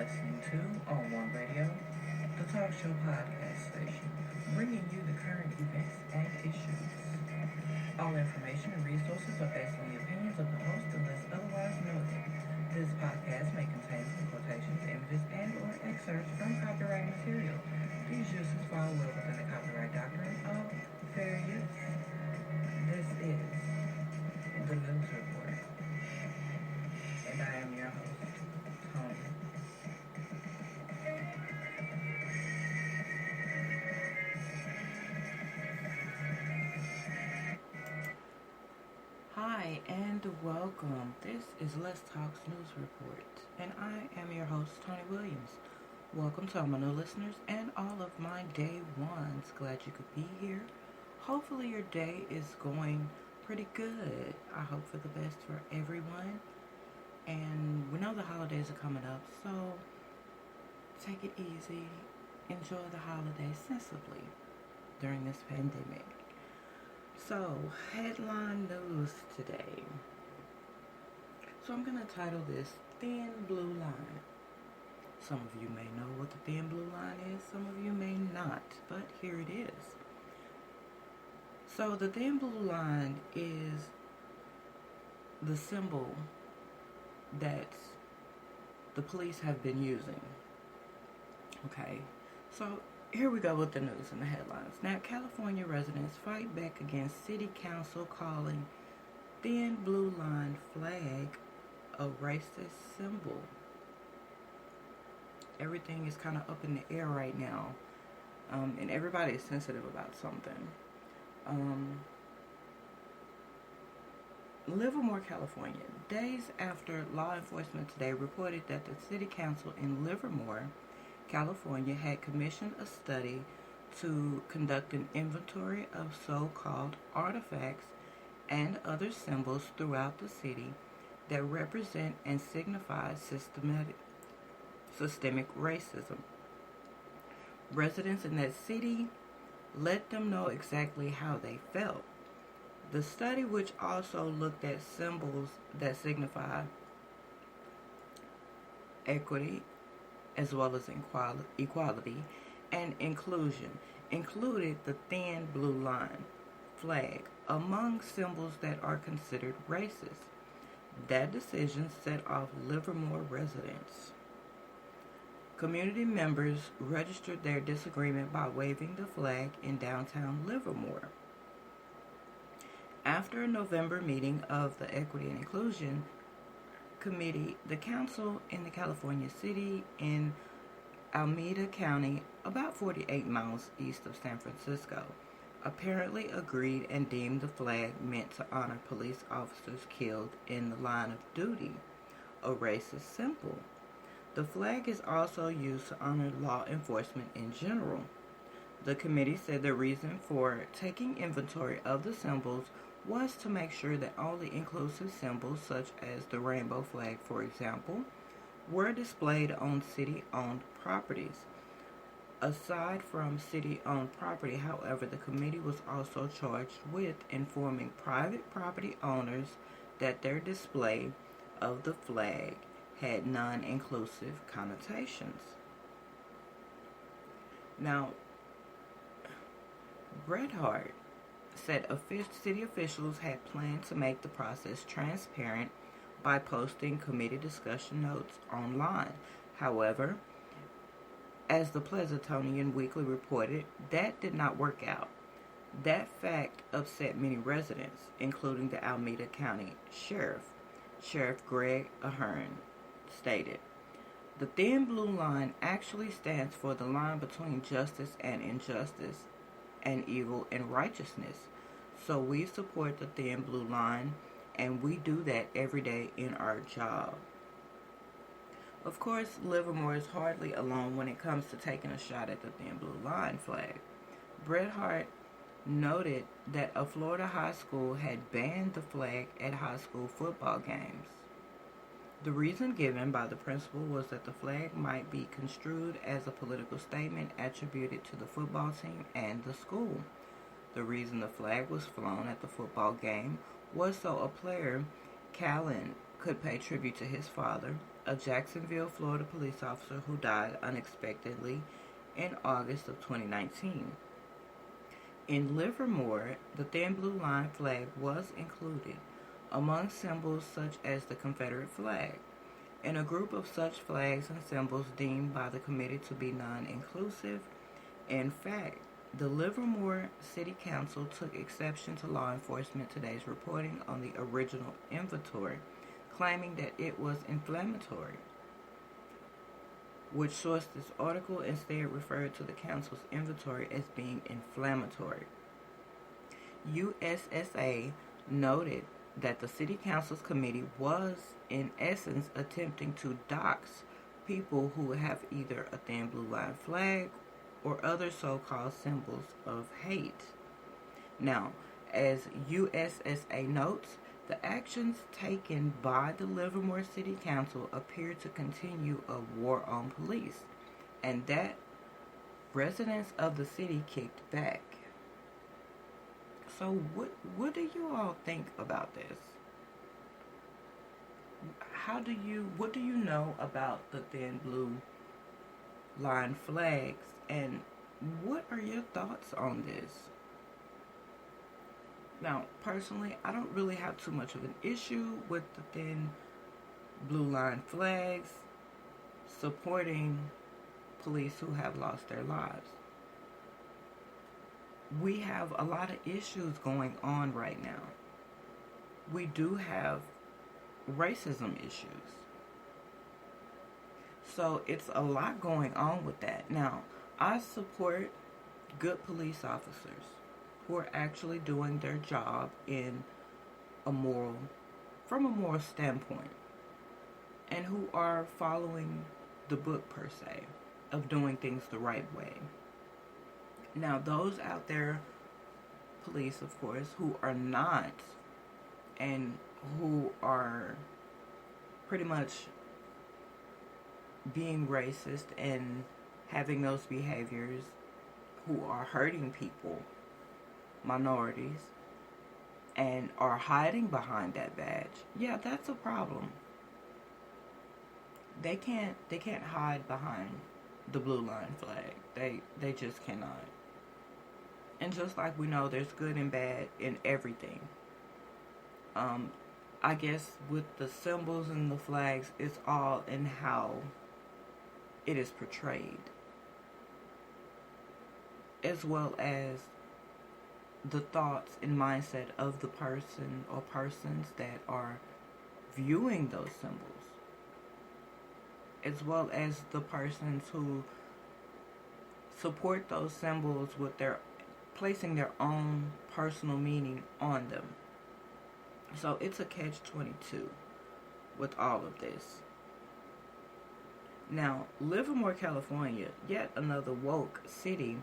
listening to On One Radio, the talk show podcast station, bringing you the current events and issues. All information and resources are based on the opinions of the host unless otherwise noted. This podcast may contain some quotations, images, and/or excerpts from copyright material. These uses fall well within the copyright doctrine of fair use. This is the News Report, and I am your host, Tony. Hi and welcome. This is Let's Talk's News Report, and I am your host, Tony Williams. Welcome to all my new listeners and all of my day ones. Glad you could be here. Hopefully your day is going pretty good. I hope for the best for everyone. And we know the holidays are coming up, so take it easy. Enjoy the holidays sensibly during this pandemic. So, headline news today. So I'm going to title this Thin Blue Line. Some of you may know what the thin blue line is, some of you may not, but here it is. So the thin blue line is the symbol that the police have been using. Okay, so here we go with the news and the headlines. Now, California residents fight back against city council calling thin blue line flag a racist symbol. Everything is kind of up in the air right now, and everybody is sensitive about something. Livermore, California. Days after law enforcement today reported that the city council in Livermore, California, had commissioned a study to conduct an inventory of so-called artifacts and other symbols throughout the city that represent and signify systemic racism. Residents in that city let them know exactly how they felt. The study, which also looked at symbols that signify equity as well as equality and inclusion, included the thin blue line flag among symbols that are considered racist. That decision set off Livermore residents. Community members registered their disagreement by waving the flag in downtown Livermore. After a November meeting of the Equity and Inclusion Committee, the council in the California city in Alameda County, about 48 miles east of San Francisco, apparently agreed and deemed the flag meant to honor police officers killed in the line of duty, a racist symbol. The flag is also used to honor law enforcement in general. The committee said the reason for taking inventory of the symbols was to make sure that only inclusive symbols, such as the rainbow flag, for example, were displayed on city-owned properties. Aside from city-owned property, however, the committee was also charged with informing private property owners that their display of the flag had non-inclusive connotations. Now, Bret Hart said city officials had planned to make the process transparent by posting committee discussion notes online. However, as the Pleasantonian Weekly reported, that did not work out. That fact upset many residents, including the Alameda County Sheriff Greg Ahern stated, "The thin blue line actually stands for the line between justice and injustice and evil and righteousness. So we support the thin blue line, and we do that every day in our job." Of course, Livermore is hardly alone when it comes to taking a shot at the thin blue line flag. Bret Hart noted that a Florida high school had banned the flag at high school football games. The reason given by the principal was that the flag might be construed as a political statement attributed to the football team and the school. The reason the flag was flown at the football game was so a player Callen could pay tribute to his father, a Jacksonville, Florida police officer who died unexpectedly in August of 2019. In Livermore, the thin blue line flag was included among symbols such as the Confederate flag, in a group of such flags and symbols deemed by the committee to be non-inclusive. In fact, the Livermore City Council took exception to law enforcement today's reporting on the original inventory, claiming that it was inflammatory, which sourced this article instead referred to the council's inventory as being inflammatory. USSA noted that the City Council's committee was, in essence, attempting to dox people who have either a thin blue line flag or other so-called symbols of hate. Now, as USSA notes, the actions taken by the Livermore City Council appear to continue a war on police, and that residents of the city kicked back. So what do you all think about this? What do you know about the thin blue line flags, and what are your thoughts on this? Now, personally, I don't really have too much of an issue with the thin blue line flags supporting police who have lost their lives. We have a lot of issues going on right now. We do have racism issues. So it's a lot going on with that. Now, I support good police officers who are actually doing their job from a moral standpoint, and who are following the book per se of doing things the right way. Now, those out there, police of course, who are not, and who are pretty much being racist and having those behaviors, who are hurting people, minorities, and are hiding behind that badge, yeah, that's a problem. They can't hide behind the blue line flag. They just cannot. And just like we know there's good and bad in everything, I guess with the symbols and the flags, it's all in how it is portrayed, as well as the thoughts and mindset of the person or persons that are viewing those symbols, as well as the persons who support those symbols with their placing their own personal meaning on them. So it's a catch-22 with all of this. Now, Livermore, California, yet another woke city,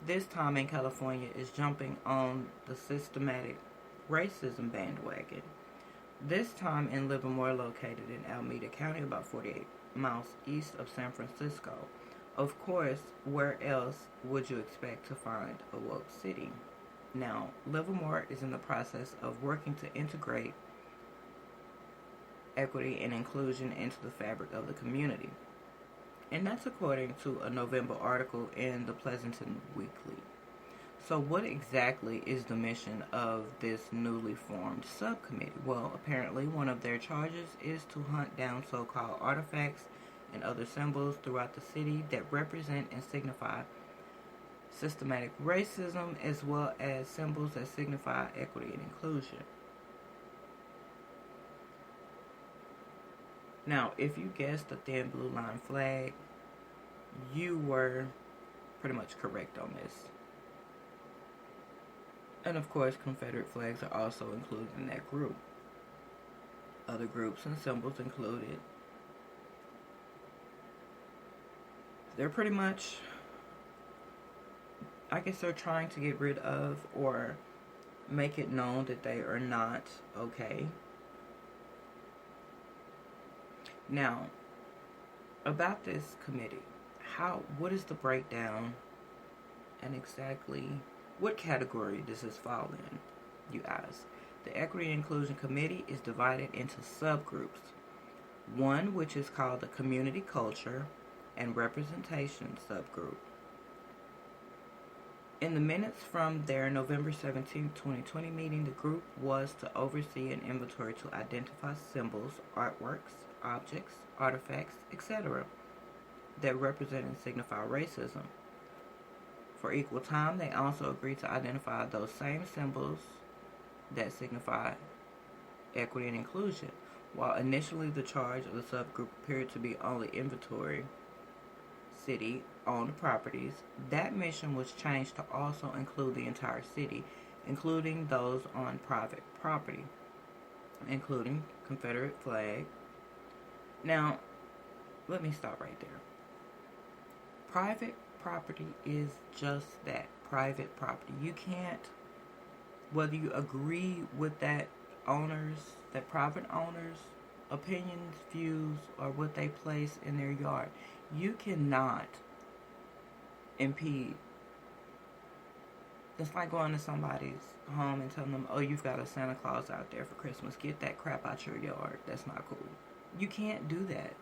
this time in California, is jumping on the systematic racism bandwagon. This time in Livermore, located in Alameda County, about 48 miles east of San Francisco. Of course, where else would you expect to find a woke city? Now, Livermore is in the process of working to integrate equity and inclusion into the fabric of the community. And that's according to a November article in the Pleasanton Weekly. So what exactly is the mission of this newly formed subcommittee? Well, apparently one of their charges is to hunt down so-called artifacts and other symbols throughout the city that represent and signify systematic racism, as well as symbols that signify equity and inclusion. Now, if you guessed the thin blue line flag, you were pretty much correct on this. And of course, Confederate flags are also included in that group. Other groups and symbols included. They're pretty much, I guess they're trying to get rid of or make it known that they are not okay. Now, about this committee, what is the breakdown, and exactly what category does this fall in, you ask? The Equity and Inclusion Committee is divided into subgroups. One, which is called the Community Culture and Representation Subgroup. In the minutes from their November 17, 2020 meeting, the group was to oversee an inventory to identify symbols, artworks, objects, artifacts, etc. that represent and signify racism. For equal time, they also agreed to identify those same symbols that signify equity and inclusion. While initially the charge of the subgroup appeared to be only inventory city-owned properties, that mission was changed to also include the entire city, including those on private property, including Confederate flag. Now, let me stop right there. Private property is just that, private property. You can't, whether you agree with that private owners' opinions, views, or what they place in their yard, you cannot impede. It's like going to somebody's home and telling them, oh, you've got a Santa Claus out there for Christmas. Get that crap out your yard. That's not cool. You can't do that.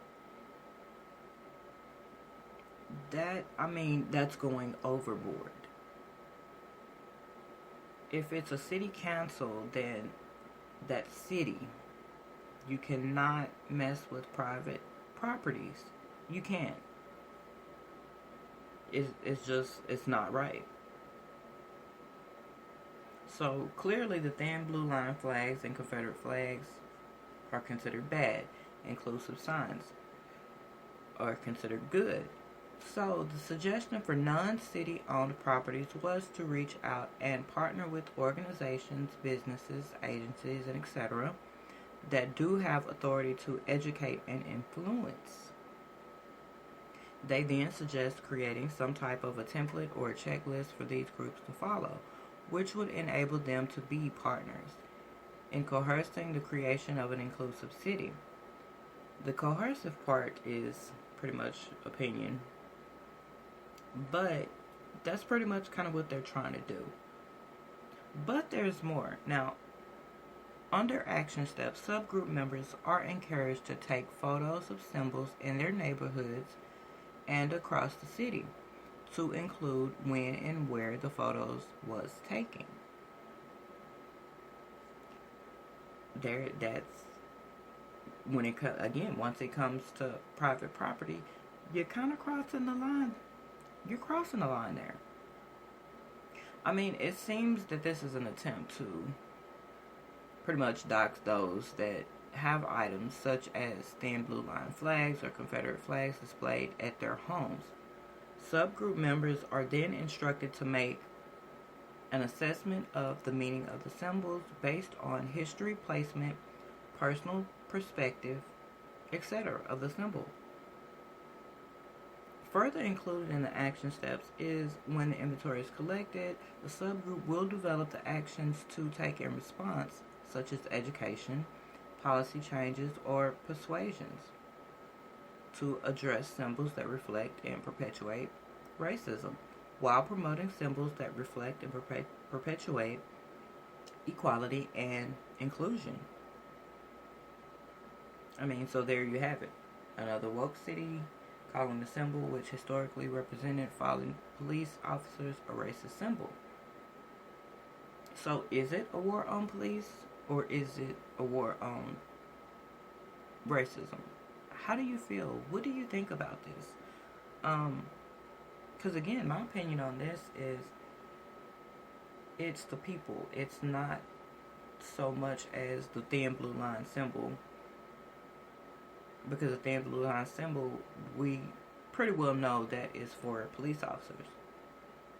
That's going overboard. If it's a city council, then that city, you cannot mess with private properties. You can't. It's not right. So clearly the thin blue line flags and Confederate flags are considered bad. Inclusive signs are considered good. So the suggestion for non-city owned properties was to reach out and partner with organizations, businesses, agencies, and etc. that do have authority to educate and influence. They then suggest creating some type of a template or a checklist for these groups to follow, which would enable them to be partners in coercing the creation of an inclusive city. The coercive part is pretty much opinion, but that's pretty much kind of what they're trying to do. But there's more. Now, under action steps, subgroup members are encouraged to take photos of symbols in their neighborhoods and across the city, to include when and where the photos was taken. That's when it once it comes to private property, you're kind of crossing the line. You're crossing the line there. It seems that this is an attempt to pretty much dox those that have items such as thin blue line flags or Confederate flags displayed at their homes. Subgroup members are then instructed to make an assessment of the meaning of the symbols based on history, placement, personal perspective, etc. of the symbol. Further included in the action steps is when the inventory is collected, the subgroup will develop the actions to take in response, such as education, policy changes, or persuasions to address symbols that reflect and perpetuate racism, while promoting symbols that reflect and perpetuate equality and inclusion. So there you have it. Another woke city calling the symbol, which historically represented fallen police officers, a racist symbol. So is it a war on police, or is it a war on racism? How do you feel? What do you think about this? Because again, my opinion on this is it's the people. It's not so much as the thin blue line symbol, because the thin blue line symbol, we pretty well know that is for police officers.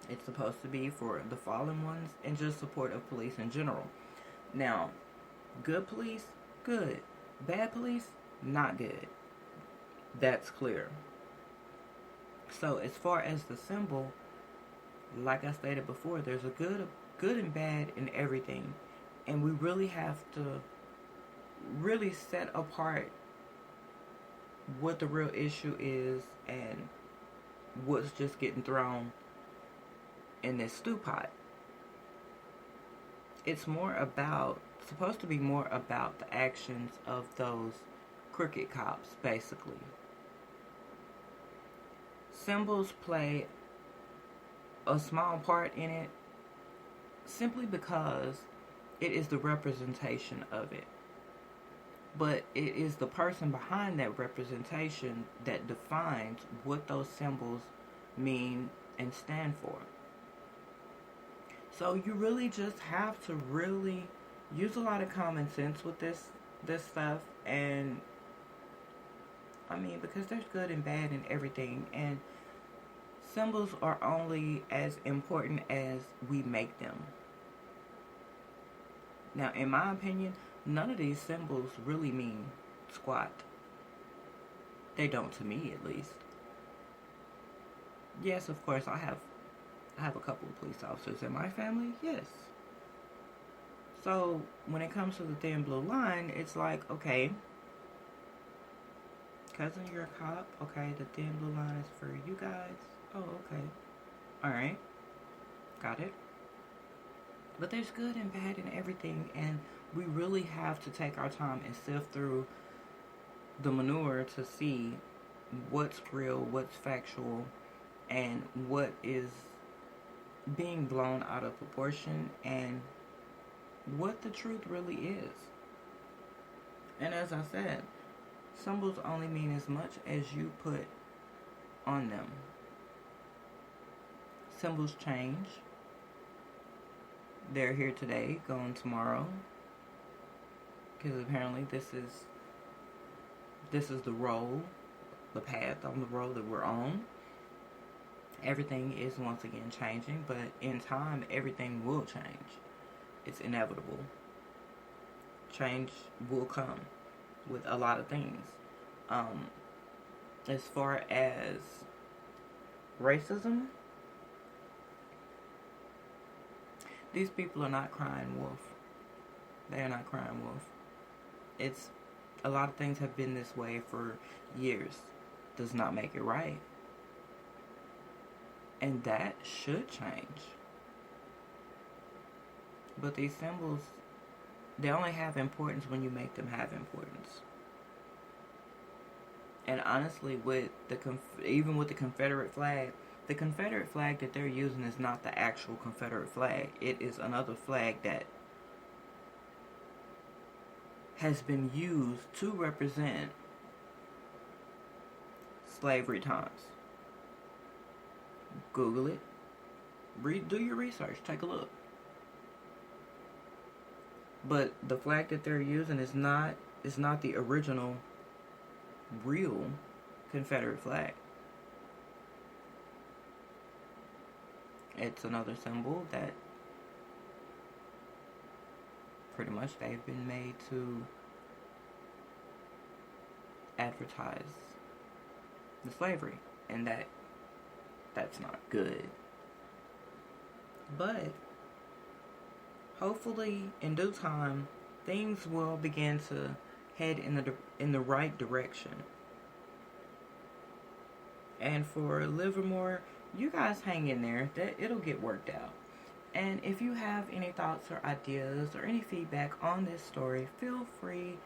It's supposed to be for the fallen ones and just support of police in general. Now, good police, good. Bad police, not good. That's clear. So as far as the symbol, like I stated before, there's a good and bad in everything. And we really have to really set apart what the real issue is and what's just getting thrown in this stew pot. It's more about supposed to be more about the actions of those crooked cops, basically. Symbols play a small part in it simply because it is the representation of it. But it is the person behind that representation that defines what those symbols mean and stand for. So you really just have to really use a lot of common sense with this stuff. And I mean, because there's good and bad in everything, and symbols are only as important as we make them. Now, in my opinion, none of these symbols really mean squat. They don't, to me at least. Yes, of course, I have a couple of police officers in my family, yes. So when it comes to the thin blue line, it's like, okay, cousin, you're a cop. Okay, the thin blue line is for you guys. Oh, okay. Alright. Got it. But there's good and bad in everything, and we really have to take our time and sift through the manure to see what's real, what's factual, and what is being blown out of proportion, and what the truth really is. And as I said, symbols only mean as much as you put on them. Symbols change. They're here today, gone tomorrow. Because apparently this is the road, the path on the road that we're on. Everything is once again changing, but in time, everything will change. It's inevitable. Change will come with a lot of things. As far as racism, these people are not crying wolf. They are not crying wolf. It's a lot of things have been this way for years. Does not make it right. And that should change. But these symbols, they only have importance when you make them have importance. And honestly, with even with the Confederate flag that they're using is not the actual Confederate flag. It is another flag that has been used to represent slavery times. Google it. Do your research. Take a look. But the flag that they're using is not the original, real Confederate flag. It's another symbol that pretty much they've been made to advertise the slavery, and that's not good. But hopefully in due time things will begin to head in the right direction. And for Livermore, you guys hang in there. That it'll get worked out. And if you have any thoughts or ideas or any feedback on this story, feel free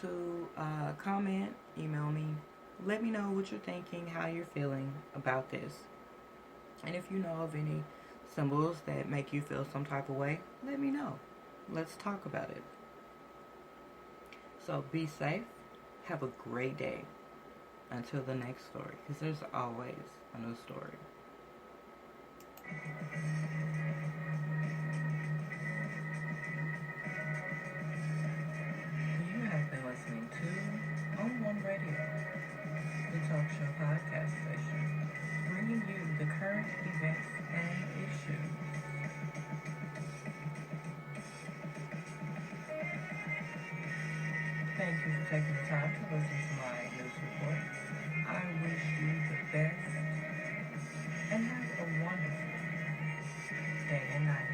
to comment, email me. Let me know what you're thinking, how you're feeling about this. And if you know of any symbols that make you feel some type of way, let me know. Let's talk about it. So be safe. Have a great day. Until the next story, because there's always a new story. You have been listening to On One Radio, the talk show podcast station, bringing you the current events and issues. Thank you for taking the time to listen to my news report. I wish you the best and have a wonderful day and night.